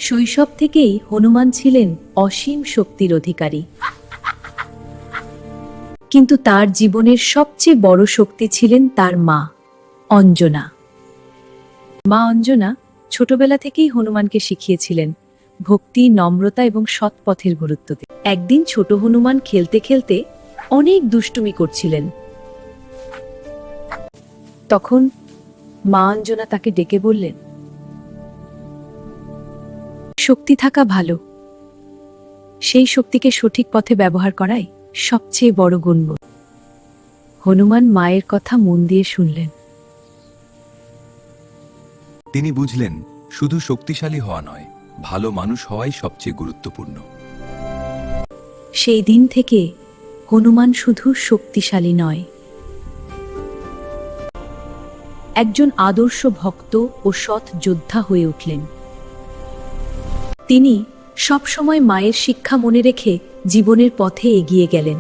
শৈশব থেকেই হনুমান ছিলেন অসীম শক্তির অধিকারী, কিন্তু তার জীবনের সবচেয়ে বড় শক্তি ছিলেন তার মা অঞ্জনা। মা অঞ্জনা ছোটবেলা থেকেই হনুমানকে শিখিয়েছিলেন ভক্তি, নম্রতা এবং সৎ পথের গুরুত্ব। একদিন ছোট হনুমান খেলতে খেলতে অনেক দুষ্টুমি করছিলেন। তখন মা অঞ্জনা তাকে ডেকে বললেন, শক্তি থাকা ভালো, সেই শক্তিকে সঠিক পথে ব্যবহার করাই সবচেয়ে বড় গুণ। হনুমান মায়ের কথা মন দিয়ে শুনলেন। তিনি বুঝলেন শুধু শক্তিশালী হওয়া নয়, ভালো মানুষ হওয়াই সবচেয়ে গুরুত্বপূর্ণ। সেই দিন থেকে হনুমান শুধু শক্তিশালী নয়, একজন আদর্শ ভক্ত ও সৎ যোদ্ধা হয়ে উঠলেন। তিনি সবসময় মায়ের শিক্ষা মনে রেখে জীবনের পথে এগিয়ে গেলেন।